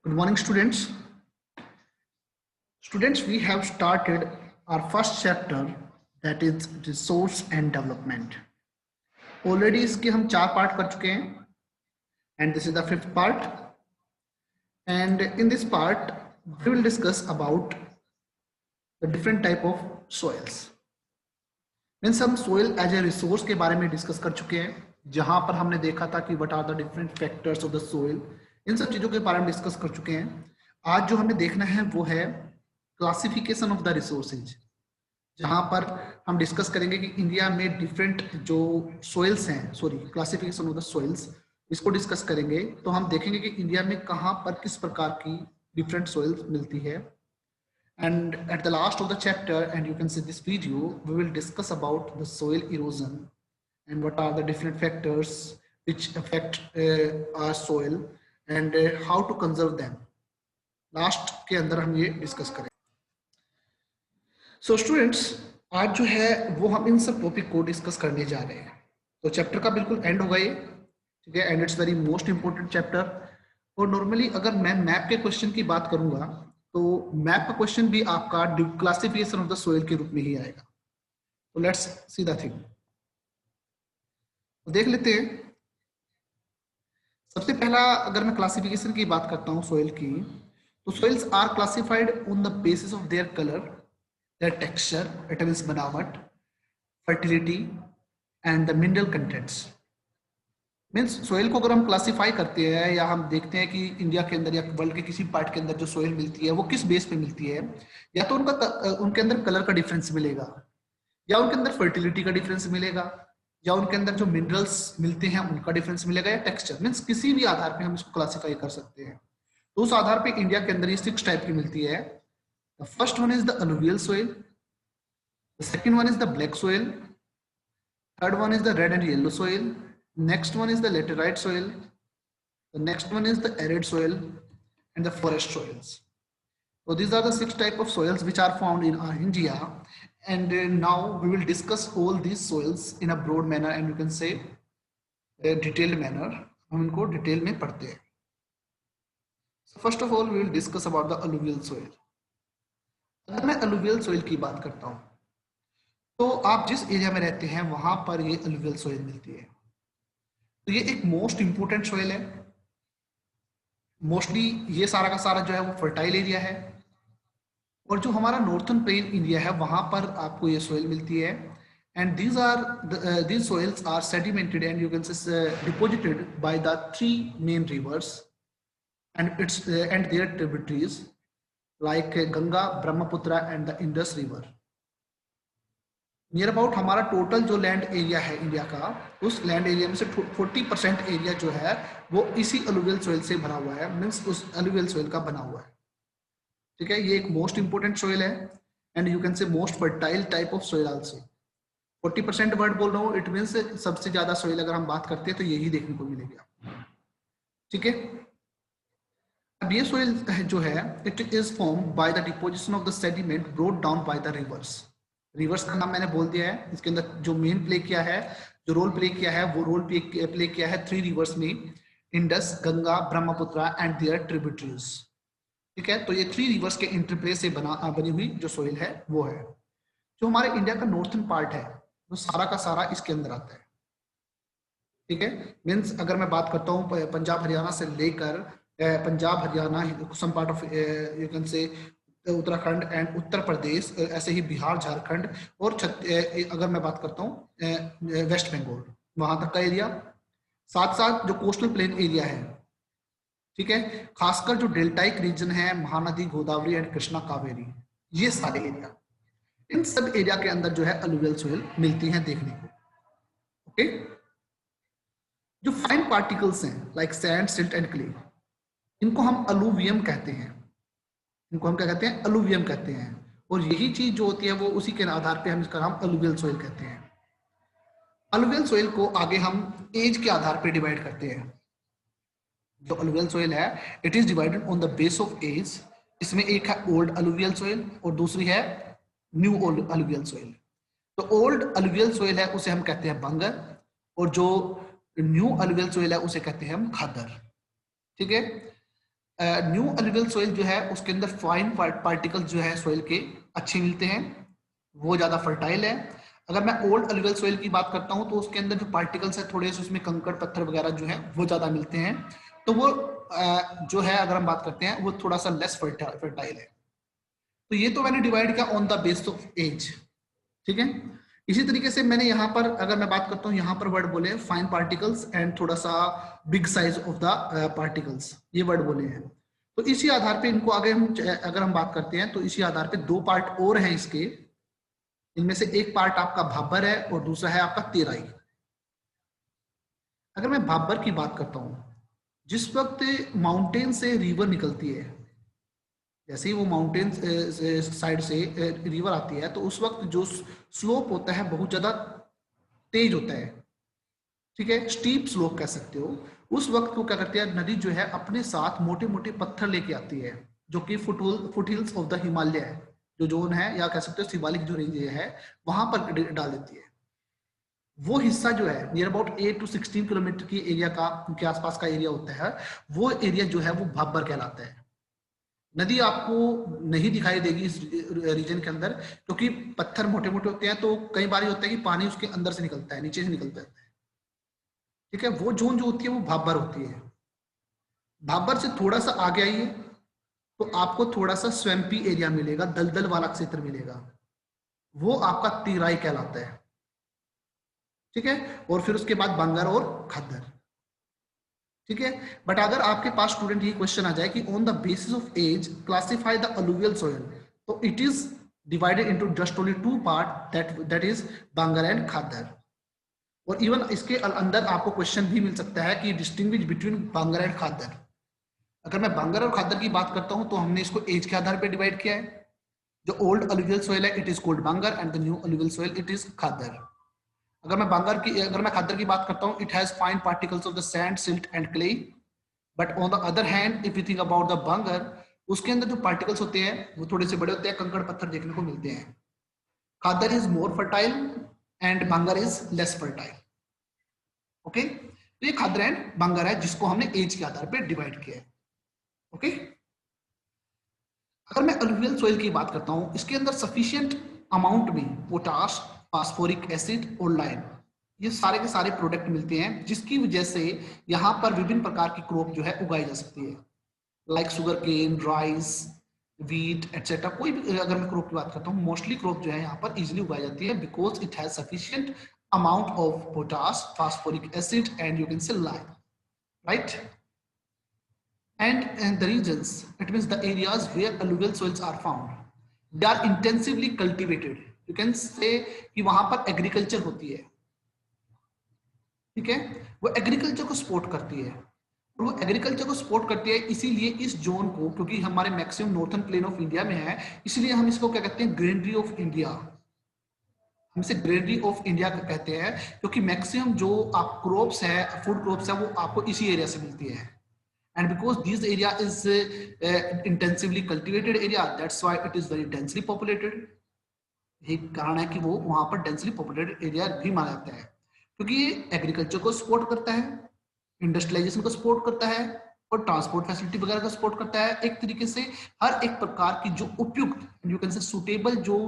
Good morning, students. Students, we have started our first chapter, that is resource and development. Already इसके हम 4 part कर चुके हैं and this is the 5th part. And in this part, we will discuss about the different type of soils. Means हम soil as a resource के बारे में discuss कर चुके हैं, जहां पर हमने देखा था कि what are the different factors of the soil. इन सब चीजों के बारे में डिस्कस कर चुके हैं. आज जो हमें देखना है वो है क्लासिफिकेशन ऑफ द रिसोर्सेज, जहां पर हम डिस्कस करेंगे कि इंडिया में डिफरेंट जो सोइल्स हैं, क्लासिफिकेशन ऑफ द सोइल्स, इसको डिस्कस करेंगे. तो हम देखेंगे कि इंडिया में कहां पर किस प्रकार की डिफरेंट सोइल्स मिलती है. And at the last of the chapter, and you can see this video, we will discuss about the soil erosion and what are the different factors which affect our soil and how to conserve them. Last के अंदर हम ये discuss करें. So students, आज जो है वो हम इन सब टॉपिक को डिस्कस करने जा रहे हैं. तो चैप्टर का बिल्कुल एंड होगा ये, ठीक है, and it's very most important chapter. और नॉर्मली अगर मैं मैप के क्वेश्चन की बात करूंगा तो मैप का क्वेश्चन भी आपका क्लासिफिकेशन ऑफ द सोइल के रूप में ही आएगा. तो लेट्स सी द थिंग. तो देख लेते हैं. सबसे पहला अगर मैं क्लासिफिकेशन की बात करता हूं सोइल की, तो soils are classified on the basis of their color, their texture, it means बनावट, fertility and the mineral contents. Means soil को अगर हम क्लासिफाई करते हैं या हम देखते हैं कि इंडिया के अंदर या वर्ल्ड के किसी पार्ट के अंदर जो सोइल मिलती है वो किस बेस पे मिलती है, या तो उनके अंदर कलर का डिफरेंस मिलेगा, या उनके अंदर फर्टिलिटी का डिफरेंस मिलेगा, या उनके अंदर जो मिनरल्स मिलते हैं उनका डिफरेंस मिलेगा, या टेक्सचर. मीन्स किसी भी आधार पे हम इसको क्लासिफाई कर सकते हैं. तो उस आधार पे इंडिया के अंदर ये 6 टाइप की मिलती है. The first one is the alluvial soil, the second one is the black soil, third one is the red and yellow soil, next one is the laterite soil, the next one is the arid soil and the forest soils. So these are the 6 type of soils which are found in India, and now we will discuss all these soils in a broad manner and you can say a detailed manner. हम इनको detail में पढ़ते हैं. So first of all we will discuss about the alluvial soil. अगर मैं alluvial soil की बात करता हूँ तो आप जिस एरिया में रहते हैं वहां पर ये alluvial soil मिलती है. तो ये एक मोस्ट इंपोर्टेंट सोइल है. मोस्टली ये सारा का सारा जो है वो फर्टाइल एरिया है, और जो हमारा नॉर्थन प्लेन इंडिया है वहां पर आपको ये सोइल मिलती है. And these soils are sedimented and you can say deposited by the 3 main rivers and their tributaries like Ganga, Brahmaputra and the Indus River. Near about हमारा टोटल जो land area है इंडिया का, उस land area में से 40% area जो है वो इसी अलुवियल सोइल से भरा हुआ है. मीन्स उस अलुवियल सोइल का बना हुआ है. ठीक है, ये एक मोस्ट इंपोर्टेंट सोइल है एंड यू कैन से most fertile type of soil also. 40% word बोल रहा हूँ, इट मीन्स सबसे ज्यादा सोइल अगर हम बात करते हैं तो यही देखने को मिलेगा. ठीक है, अब ये सोइल जो है it is formed by the deposition of the sediment brought down by the reverse. Reverse का नाम मैंने बोल दिया है. इसके अंदर जो मेन प्ले किया है, जो रोल प्ले किया है, वो रोल प्ले किया है 3 रिवर्स में, Indus, Ganga, Brahmaputra and their tributaries. ठीक है, तो ये 3 रिवर्स के इंटरप्ले से बनी हुई जो सोइल है वो है. जो हमारे इंडिया का नॉर्थन पार्ट है वो सारा का सारा इसके अंदर आता है. ठीक है, मीन्स अगर मैं बात करता हूँ पंजाब हरियाणा से लेकर Punjab Haryana, some part of you can say Uttarakhand and Uttar Pradesh, ऐसे ही बिहार, झारखंड और अगर मैं बात करता हूँ वेस्ट बंगाल, वहां तक का एरिया. साथ साथ जो कोस्टल प्लेन एरिया है, ठीक है, खासकर जो डेल्टाइक रीजन है, महानदी, गोदावरी एंड कृष्णा, कावेरी, ये सारे एरिया, इन सब एरिया के अंदर जो है अलुवियल सोइल मिलती है देखने को. ओके, जो फाइन पार्टिकल्स हैं like sand, silt and clay, इनको हम अलुवियम कहते हैं. इनको हम क्या कहते हैं? अलुवियम कहते हैं. और यही चीज जो होती है वो उसी के आधार पे हम इसका नाम अलुवियल सोइल कहते हैं. अलुवियल सोइल को आगे हम एज के आधार पे डिवाइड करते हैं. जो अलुवियल सोइल है it is divided on the base of age. इसमें एक है ओल्ड अलुवियल सोइल और दूसरी है न्यू ओल्ड अलुवियल सोइल. तो ओल्ड अलुवियल सोइल है उसे हम कहते हैं बंगर, और जो न्यू अलुवियल सोइल है उसे कहते हैं हम खादर. ठीक है, न्यू अलुवियल सॉइल जो है उसके अंदर फाइन पार्टिकल्स जो है सॉइल के अच्छे मिलते हैं, वो ज्यादा फर्टाइल है। अगर मैं ओल्ड अलुवियल सॉइल की बात करता हूं तो उसके अंदर जो पार्टिकल्स है थोड़े से उसमें कंकड़ पत्थर वगैरह जो है वो ज्यादा मिलते हैं, तो वो जो है अगर हम बात करते हैं वो थोड़ा सा लेस फर्टाइल है। तो ये तो मैंने डिवाइड किया on the base of age, ठीक है। इसी तरीके से मैंने यहाँ पर अगर मैं बात करता हूँ, यहाँ पर वर्ड बोले फाइन पार्टिकल्स एंड थोड़ा सा big size of the particles, ये वर्ड बोले हैं। तो इसी आधार पे इनको आगे हम अगर हम बात करते हैं तो इसी आधार पे दो पार्ट और हैं इसके। इनमें से एक पार्ट आपका भाबर है और दूसरा है आपका तेराई। अगर मैं भाबर की बात करता हूं, जिस वक्त माउंटेन से रिवर निकलती है, जैसे ही वो माउंटेन साइड से रिवर आती है तो उस वक्त जो स्लोप होता है बहुत ज्यादा तेज होता है, ठीक है, स्टीप स्लोप कह सकते हो। उस वक्त को क्या करती है नदी जो है अपने साथ मोटे मोटे पत्थर लेके आती है, जो कि foot hills of the Himalaya है, जो जोन है या कह सकते हो शिवालिक जो रेंज है वहां पर डाल देती है। वो हिस्सा जो है नियर अबाउट 8 to 16 किलोमीटर की एरिया का के आसपास का एरिया होता है, वो एरिया जो है वो भाबर कहलाता है। नदी आपको नहीं दिखाई देगी इस रीजन के अंदर, क्योंकि पत्थर मोटे मोटे होते हैं, तो कई बार होता है कि पानी उसके अंदर से निकलता है, नीचे से निकलता है, ठीक है। वो जोन जो होती है वो भाबर होती है। भाबर से थोड़ा सा आगे आइए तो आपको थोड़ा सा स्वैम्पी एरिया मिलेगा, दलदल वाला क्षेत्र मिलेगा, वो आपका तीराई कहलाता है, ठीक है। और फिर उसके बाद बंगर और खद्दर, ठीक है। बट अगर आपके पास स्टूडेंट ये क्वेश्चन आ जाए कि on the basis of age classify the alluvial soil, तो it is divided into just only two part, that is bangar and khadar. और इवन इसके अंदर आपको क्वेश्चन भी मिल सकता है कि डिस्टिंग्विश बिटवीन बंगर एंड खद्दर। अगर मैं बंगर और खद्दर की बात करता हूं तो हमने इसको एज के आधार पर डिवाइड किया है। जो ओल्ड अलुवियल सॉइल है it is called bangar and the new alluvial soil it is khadar. अगर मैं खद्दर की बात करता हूं, it has fine particles of the sand, silt and clay. But on the other hand if you think about the bangar, उसके अंदर जो पार्टिकल्स होते हैं वो थोड़े से बड़े होते हैं, कंकड़ पत्थर देखने को मिलते हैं। Khadar is more fertile and bangar is less fertile, okay. तो ये खद्दर एंड बंगर है जिसको हमने एज के आधार पर डिवाइड किया है, ओके। अगर मैं अलुवियल सॉइल की बात करता हूं, इसके अंदर सफिशिएंट अमाउंट में पोटाश, फास्फोरिक एसिड और लाइम, ये सारे के सारे प्रोडक्ट मिलते हैं, जिसकी वजह से यहाँ पर विभिन्न प्रकार की क्रॉप जो है उगाई जा सकती है, like sugar cane, rice, wheat etcetera. कोई भी अगर मैं क्रॉप की बात करता हूँ, मोस्टली क्रॉप जो है यहाँ पर इजिली उगाई जाती है, because it has sufficient amount of potash, phosphoric acid and you can से lime, right. And the regions, it means the areas where alluvial soils are found, they are intensively cultivated. You can say कि वहां पर agriculture होती है, ठीक है। वो agriculture को सपोर्ट करती है, और वो एग्रीकल्चर को सपोर्ट करती है, इसीलिए इस जोन को, क्योंकि हमारे maximum northern plain of India में है, इसलिए हम इसको क्या कहते हैं, ग्रीनरी ऑफ इंडिया। हम इसे ग्रीनरी ऑफ इंडिया कहते हैं, क्योंकि मैक्सिमम जो आप क्रॉप्स है, फूड क्रॉप्स है, वो आपको इसी एरिया से मिलती है। And because this area is intensively cultivated area, that's why it is very densely populated. यही कारण है कि वो वहां पर डेंसली पॉपुलेटेड एरिया भी माना जाता है, क्योंकि ये एग्रीकल्चर को सपोर्ट करता है, इंडस्ट्रियलाइजेशन को सपोर्ट करता है, और ट्रांसपोर्ट फैसिलिटी वगैरह का सपोर्ट करता है। एक तरीके से हर एक प्रकार की जो उपयुक्त, यू कैन से सुटेबल जो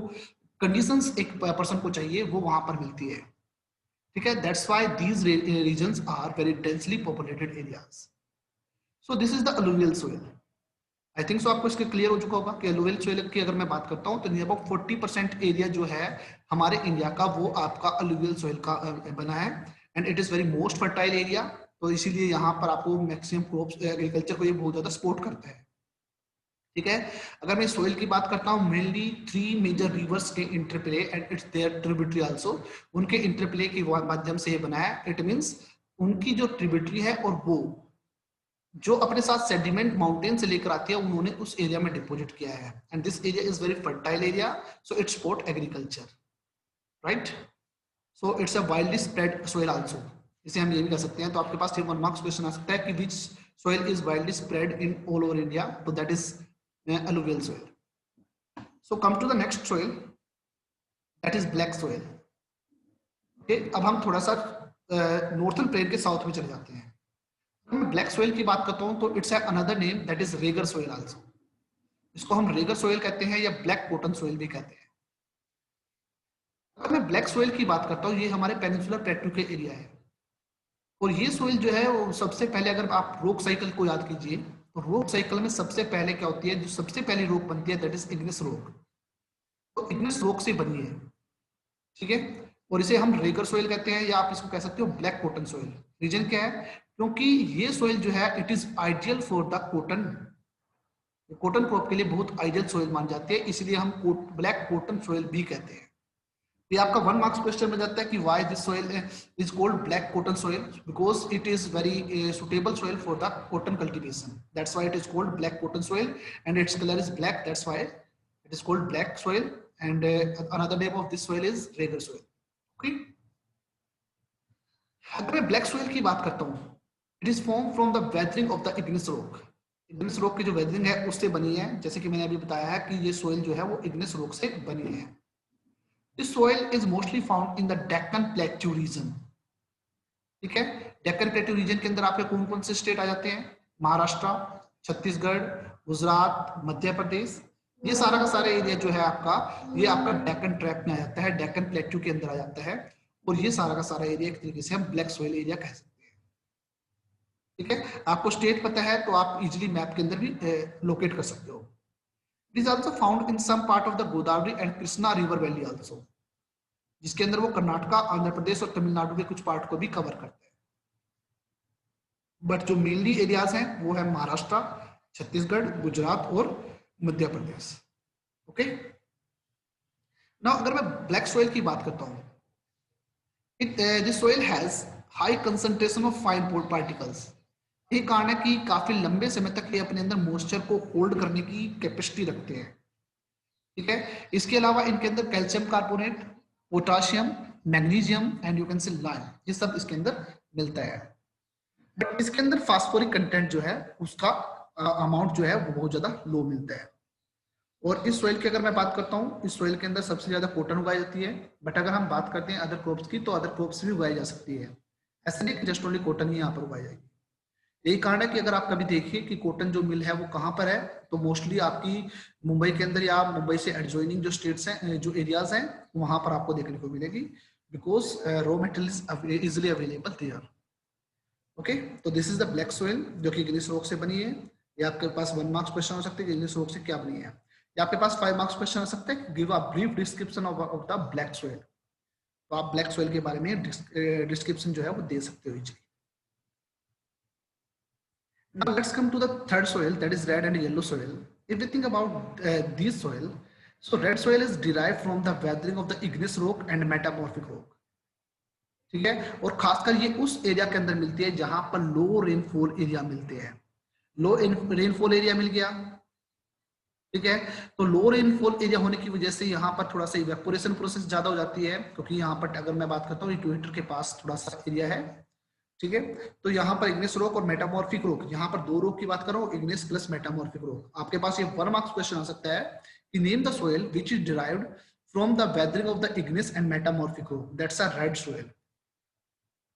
कंडीशंस एक पर्सन को चाहिए वो वहां पर मिलती है, ठीक है। That's why these reasons are very densely populated areas. So this is the alluvial soil. I think so आपको इसके क्लियर हो चुका होगा कि अलुवियल सोइल की अगर मैं बात करता हूं तो नियर अबाउट 40% एरिया जो है हमारे इंडिया का वो आपका अलुवियल सोइल का बना है, and it is very most fertile area. तो इसीलिए यहाँ पर आपको मैक्सिमम क्रॉप्स एग्रीकल्चर को ये बहुत ज्यादा सपोर्ट करता है, ठीक है। अगर मैं सोइल की बात करता हूँ, मेनली 3 मेजर रिवर्स के interplay and its their tributary also, उनके इंटरप्ले के माध्यम से ये बना है। इट मींस उनकी जो ट्रिब्यूटरी है और वो जो अपने साथ सेडिमेंट माउंटेन से लेकर आती है, उन्होंने उस एरिया में डिपॉजिट किया है, and this area is very fertile area, so it's support agriculture, right. So it's a widely spread soil also, इसे हम ये भी कह सकते हैं। तो आपके पास 1 मार्क्स क्वेश्चन आ सकता है कि which soil is widely spread in all over India, तो that is alluvial soil. So come to the next soil, that is black soil, okay. अब हम थोड़ा सा नॉर्थन प्लेन के साउथ में चले जाते हैं। मैं ब्लैक सोइल की बात करता हूँ तो it's another name that is Regar soil also. इसको हम रेगर सोइल कहते हैं या ब्लैक कॉटन सोइल भी कहते हैं। अगर मैं ब्लैक सोइल की बात करता हूँ, ये हमारे पेनिनसुलर प्लेटू के एरिया है। और ये सोइल जो है वो सबसे पहले, अगर आप रॉक साइकिल को याद कीजिए तो रॉक साइकिल में सबसे पहले क्या होती है, जो सबसे पहली रॉक बनती है दैट इज इग्निस रॉक। तो इग्निस रॉक से बनी है, ठीक है। और इसे हम रेगर सोइल कहते हैं या आप इसको कह सकते हो ब्लैक कॉटन सोइल। रीजन क्या है, क्योंकि ये सोइल जो है it is ideal for the cotton, cotton crop के लिए बहुत आइडियल सोइल मान जाती है, इसलिए हम ब्लैक कॉटन सोइल भी कहते हैं। ये आपका 1 मार्क्स क्वेश्चन में जाता है कि why this soil is called black cotton soil, because it is very suitable soil for the cotton cultivation, that's why it is called black cotton soil and it's colour is black, that's why it is called black soil and another name of this soil is Regar soil. Okay, अगर मैं black soil की बात करता हूँ, it is form from the weathering of the Ignis rock. Ignis rock की जो weathering है उससे बनी है, जैसे कि मैंने अभी बताया है कि ये सोइल जो है वो इग्निस रॉक से बनी है। This soil is mostly found in the Deccan plateau region, ठीक है। डेक्कन प्लेट्यू रीजन के अंदर आपके कौन कौन से स्टेट आ जाते हैं, महाराष्ट्र, छत्तीसगढ़, गुजरात, मध्य प्रदेश, ये सारा का सारा एरिया जो है आपका, ये आपका डेक्कन ट्रैप में आ जाता है, डेक्कन प्लेट्यू के अंदर आ जाता है। और ये सारा का सारा एरिया एक तरीके से हम ब्लैक सोइल एरिया कह सकते हैं, ठीक है। आपको स्टेट पता है तो आप इजिली मैप के अंदर भी लोकेट कर सकते हो। It is also found in some part of the Godavari and Krishna river valley also, जिसके अंदर वो कर्नाटका, आंध्र प्रदेश और तमिलनाडु के कुछ पार्ट को भी कवर करते हैं। बट जो मेनली एरियाज हैं वो है महाराष्ट्र, छत्तीसगढ़, गुजरात और मध्य प्रदेश। ओके, नाउ अगर मैं ब्लैक सोइल की बात करता हूँ, this soil has high concentration of fine particles. ये कारण है कि काफी लंबे समय तक ये अपने अंदर मॉइस्चर को होल्ड करने की कैपेसिटी रखते हैं, ठीक है। इसके अलावा इनके अंदर calcium carbonate, potassium, magnesium and you can से लाइम, ये सब इसके अंदर मिलता है। बट इसके अंदर फास्फोरिक कंटेंट जो है उसका अमाउंट जो है वो बहुत ज्यादा लो मिलता है। और इस सोइल की अगर मैं बात करता हूँ, इस सोइल के अंदर सबसे ज्यादा कॉटन उगाई जाती है। बट अगर हम बात करते हैं अदर क्रॉप्स की, तो अदर क्रॉप्स भी उगाई जा सकती है, ऐसा नहीं कि जस्ट ओनली कॉटन ही यहाँ पर उगाई जाएगी। यही कारण है कि अगर आप कभी देखिए कि कॉटन जो मिल है वो कहाँ पर है, तो मोस्टली आपकी मुंबई के अंदर या मुंबई से एडजॉइनिंग जो स्टेट्स हैं, जो एरियाज हैं, वहां पर आपको देखने को मिलेगी, because raw material is easily available there. Okay, तो this is the black soil जो कि इग्निस रॉक से बनी है। ये आपके पास 1 मार्क्स क्वेश्चन हो सकते हैं कि इग्निस रॉक से क्या बनी है, या आपके पास 5 मार्क्स क्वेश्चन हो सकते हैं, give a brief description of the black soil. तो आप ब्लैक सोइल के बारे में डिस्क्रिप्शन जो है वो दे सकते हो easily. Now let's come to the third soil, that is red and yellow soil. If we think about these soil, so red soil is derived from the weathering of the igneous rock and metamorphic rock. ठीक है, और खासकर ये उस area के अंदर मिलती है जहां पर लो रेनफॉल एरिया मिलते हैं। लो रेनफॉल एरिया मिल गया, ठीक है। तो लो रेनफॉल एरिया होने की वजह से यहाँ पर थोड़ा सा इवेपोरेशन प्रोसेस ज्यादा हो जाती है, क्योंकि यहाँ पर अगर मैं बात करता हूँ इक्वेटर के पास थोड़ा सा एरिया है, ठीक है। तो यहाँ पर इग्निस रॉक और मेटामॉर्फिक रॉक, यहाँ पर 2 रॉक की बात करो, इग्निस प्लस मेटामॉर्फिक रॉक। आपके पास ये 1 मार्क्स क्वेश्चन आ सकता है कि name the soil which is derived from the weathering of the Ignis and metamorphic rock, that's a red soil,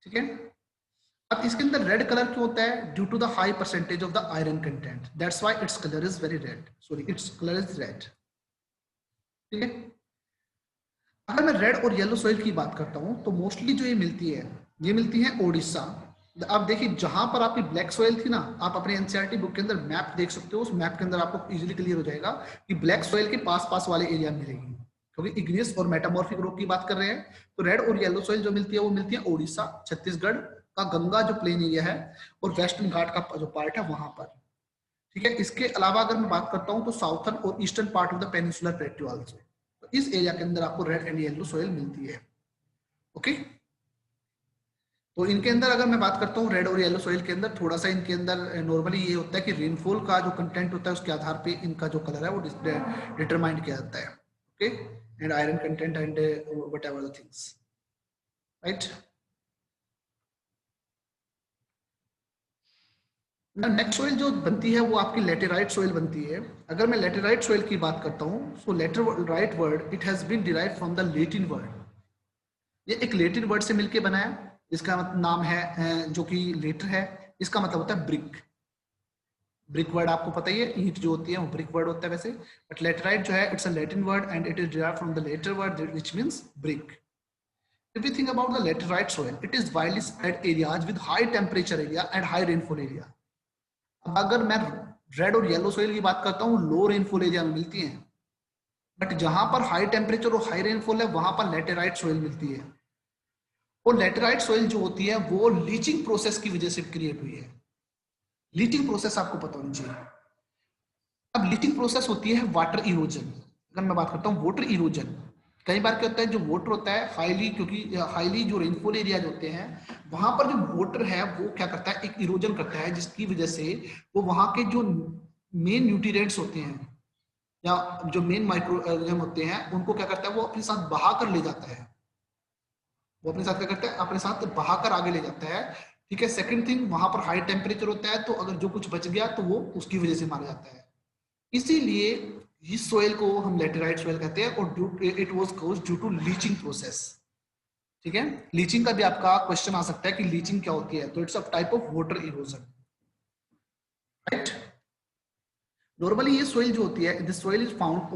ठीक है। अब इसके अंदर रेड कलर क्यों होता है, due to the high percentage of the iron content, that's why its colour is very red, sorry its colour is red, ठीक है। अगर मैं रेड और येलो सॉइल की बात करता हूं तो मोस्टली जो ये मिलती है ओडिशा। आप देखिए जहां पर आपकी ब्लैक सॉइल थी ना, आप अपने एनसीईआरटी बुक के अंदर मैप देख सकते हो, उस मैप के अंदर आपको इजीली क्लियर हो जाएगा कि ब्लैक सॉइल के पास पास वाले एरिया मिलेगी, क्योंकि इग्नियस और मेटामॉर्फिक रॉक की बात कर रहे हैं। तो रेड और येलो सॉइल जो मिलती है वो मिलती है ओडिशा, छत्तीसगढ़ का गंगा जो प्लेन एरिया है और वेस्टर्न घाट का जो पार्ट है वहां पर, ठीक है। इसके अलावा अगर मैं बात करता हूँ तो साउथर्न और eastern part of the peninsular प्लेटू also, तो इस एरिया के अंदर आपको रेड एंड येलो सॉइल मिलती है। ओके, तो इनके अंदर अगर मैं बात करता हूँ रेड और येलो सॉइल के अंदर थोड़ा सा इनके अंदर नॉर्मली ये होता है कि रेनफॉल का जो कंटेंट होता है उसके आधार पे इनका जो कलर है वो डिटरमाइंड किया जाता है। Okay, and iron content and whatever the things, right. Next soil जो बनती है वो आपकी लेटेराइट सोइल बनती है। अगर मैं लेटेराइट सोइल की बात करता हूँ, so laterite word it has been derived from the Latin word. ये एक लैटिन वर्ड से मिलके बना है, इसका नाम है जो कि लेटर है इसका मतलब होता है ब्रिक। ब्रिक वर्ड आपको पता ही है, ईंट जो होती है वो ब्रिक वर्ड होता है वैसे, बट लेटराइट जो है it's a Latin word and it is derived from the later word which means brick. If we think about the laterite soil, it is widely spread areas with high temperature area and high rainfall area. अब अगर मैं red और yellow soil की बात करता हूँ, लो rainfall area में मिलती है, बट जहां पर हाई टेम्परेचर और हाई रेनफॉल है वहां पर लेटेराइट सोइल मिलती है। और लेटेराइट सोइल जो होती है वो लीचिंग प्रोसेस की वजह से क्रिएट हुई है। लीचिंग प्रोसेस आपको पता होनी चाहिए। अब लीचिंग प्रोसेस होती है वाटर इरोजन। अगर मैं बात करता हूँ वाटर इरोजन, कई बार क्या होता है जो वाटर होता है हाईली, क्योंकि हाईली जो रेनफॉल एरिया होते हैं वहां पर जो वाटर है वो क्या करता है, एक इरोजन करता है, जिसकी वजह से वो वहां के जो मेन न्यूट्रिएंट्स होते हैं या जो मेन माइक्रो ऑर्गेनिज्म होते हैं उनको क्या करता है, वो अपने साथ बहा कर ले जाता है। वो अपने साथ क्या करता है, अपने साथ बहा कर आगे ले जाता है। ठीक है। सेकंड थिंग, वहां पर हाई टेम्परेचर होता है, तो अगर जो कुछ बच गया तो वो उसकी वजह से मारा जाता है। इसीलिए इस सोइल को हम लेटेराइट सोइल कहते हैं, और it was caused due to leaching process. ठीक है। लीचिंग का भी आपका क्वेश्चन आ सकता है कि लीचिंग क्या होती है, तो it's a type of water erosion, right. Normally ये सोइल जो होती है, this soil is found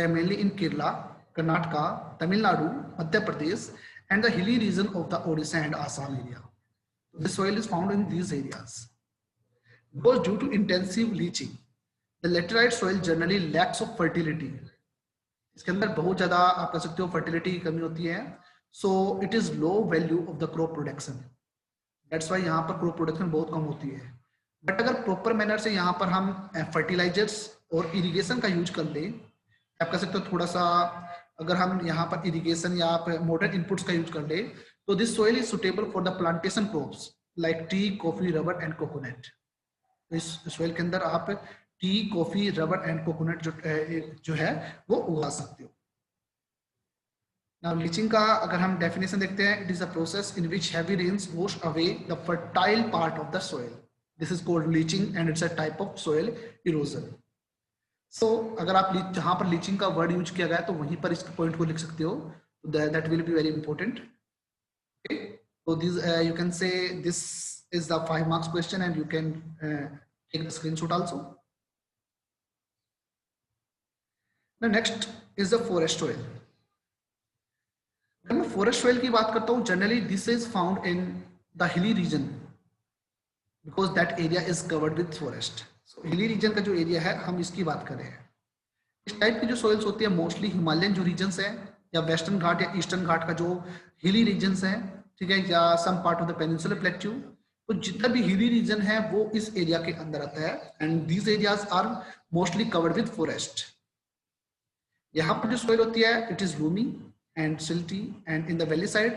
mainly in Kerala, Karnataka, Tamil Nadu, Madhya Pradesh and the hilly region of the Odisha and Assam area. This soil is found in these areas. Because due to intensive leaching, the laterite soil generally lacks of fertility. इसके अंदर बहुत ज्यादा आप कह सकते हो fertility की कमी होती है। So it is low value of the crop production. That's why यहाँ पर क्रॉप प्रोडक्शन बहुत कम होती है। बट अगर प्रॉपर मैनर से यहाँ पर हम फर्टिलाइजर्स और इरिगेशन का यूज कर लें, आप कह सकते हो थोड़ा सा, अगर हम यहाँ पर इरिगेशन या मॉडर्न इनपुट्स का यूज कर ले, तो this soil is suitable for the plantation crops like T, coffee, rubber and coconut. इस सोइल के अंदर आप T, coffee, rubber and coconut जो है वो उगा सकते हो। नाउ लीचिंग का अगर हम डेफिनेशन देखते हैं, it is a process in which heavy rains wash away the fertile part of the soil. This is called leaching and it's a type of soil erosion. So अगर आप जहां पर leaching का वर्ड यूज किया गया है तो वहीं पर इस पॉइंट को लिख सकते हो, that will be very important. So this you can say this is the 5 marks question and you can take the screenshot also. The next is the forest soil. जब मैं forest soil की बात करता हूँ, generally this is found in the hilly region because that area is covered with forest. So hilly region का जो area है हम इसकी बात कर रहे हैं। इस टाइप की जो soils होती है मोस्टली हिमालयन जो regions है या वेस्टर्न घाट या ईस्टर्न घाट का जो hilly regions है, ठीक है, या some part of the peninsular plateau, तो जितना भी हिली रीजन है वो इस एरिया के अंदर आता है and these areas are mostly covered with forest. यहाँ पर जो सोइल होती है it is loamy and silty and in the valley side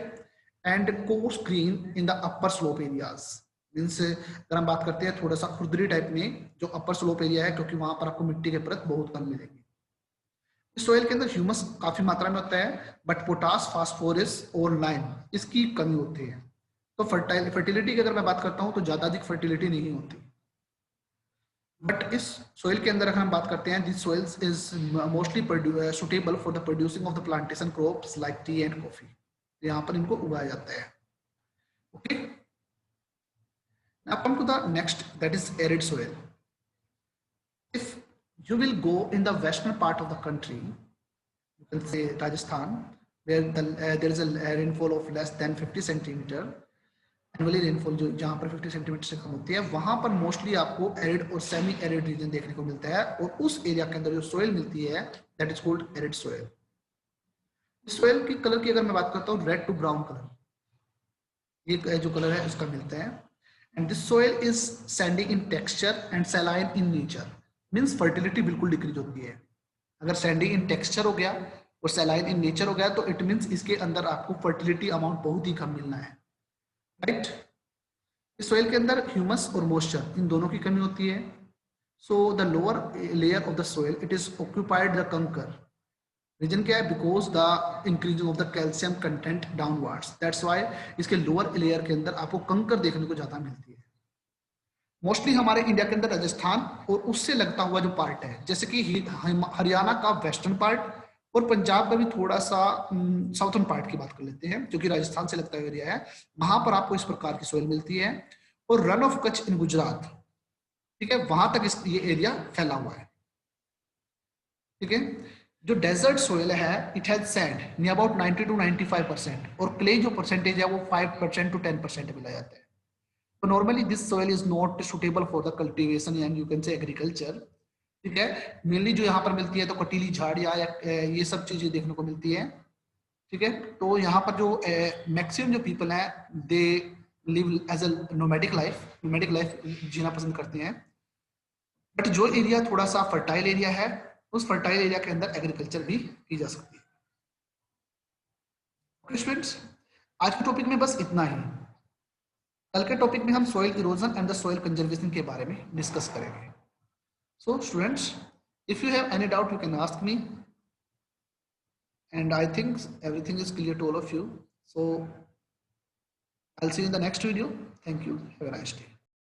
and coarse grain in the upper slope areas. Means अगर हम बात करते हैं थोड़ा सा खुरदरी टाइप में जो अपर स्लोप एरिया है, क्योंकि वहां पर आपको मिट्टी के परत बहुत कम मिलेगी। इस सोइल के अंदर ह्यूमस काफी मात्रा में होता है, बट पोटास, फास्फोरस और लाइम इसकी कमी होती है। तो फर्टिलिटी की अगर मैं बात करता हूं तो ज्यादा अधिक फर्टिलिटी नहीं होती। बट इस सोइल के अंदर अगर हम बात करते हैं, this soils is mostly suitable for the producing of the plantation crops like tea and coffee. यहाँ पर इनको उगाया जाता है। Okay, now come to the next, that is arid soil. If you will go in the western part of the country, you can say Rajasthan, where there is a rainfall of less than 50 centimeter annually rainfall, जो जहाँ पर 50 centimetre से कम होती है, वहां पर mostly आपको arid और सेमी एरिड रीजन देखने को मिलता है, और उस एरिया के अंदर जो सोइल मिलती है that is called arid soil. Soil की कलर की अगर मैं बात करता हूँ, रेड टू ब्राउन कलर, ये जो कलर है उसका मिलता है। And this soil is Sandy in texture and saline in nature. Means fertility बिल्कुल डिक्रीज होती है। अगर सैंडी इन टेक्सचर हो गया और सैलाइन इन नेचर हो गया तो इट मीन्स इसके अंदर आपको फर्टिलिटी अमाउंट बहुत ही कम मिलना है, राइट। इस सोइल के अंदर ह्यूमस और मॉइस्चर इन दोनों की कमी होती है। So the lower layer of the soil it is occupied the कंकर। रीजन क्या है? Because the increasing of the calcium content downwards, that's why इसके लोअर लेयर के अंदर आपको कंकर देखने को ज्यादा मिलती है। मोस्टली हमारे इंडिया के अंदर राजस्थान और उससे लगता हुआ जो पार्ट है, जैसे कि हरियाणा का वेस्टर्न पार्ट और पंजाब का भी थोड़ा सा साउथर्न पार्ट की बात कर लेते हैं, जो कि राजस्थान से लगता हुआ एरिया है, वहां पर आपको इस प्रकार की सोइल मिलती है। और रन ऑफ कच्छ इन गुजरात, ठीक है, वहां तक ये एरिया फैला हुआ है, ठीक है। जो डेजर्ट सोयल है it has sand near about 90 to 95%, और क्ले जो परसेंटेज है वो 5% to 10% मिला जाता है। तो normally this soil is not suitable for the cultivation and you can से एग्रीकल्चर, ठीक है। मेनली जो यहाँ पर मिलती है तो कटीली झाड़ियाँ या ये सब चीजें देखने को मिलती है, ठीक है। तो यहाँ पर जो मैक्सिमम जो पीपल हैं they live as a nomadic life जीना पसंद करते हैं। बट जो एरिया थोड़ा सा फर्टाइल एरिया है, उस फर्टाइल एरिया के अंदर एग्रीकल्चर भी की जा सकती है। ओके स्टूडेंट्स, आज के टॉपिक में बस इतना ही। कल के टॉपिक में हम soil erosion and the soil conservation के बारे में डिस्कस करेंगे। So students, if you have any doubt you can ask me, and I think everything is clear to all of you. So I'll see you in the next video. Thank you. Have a nice day.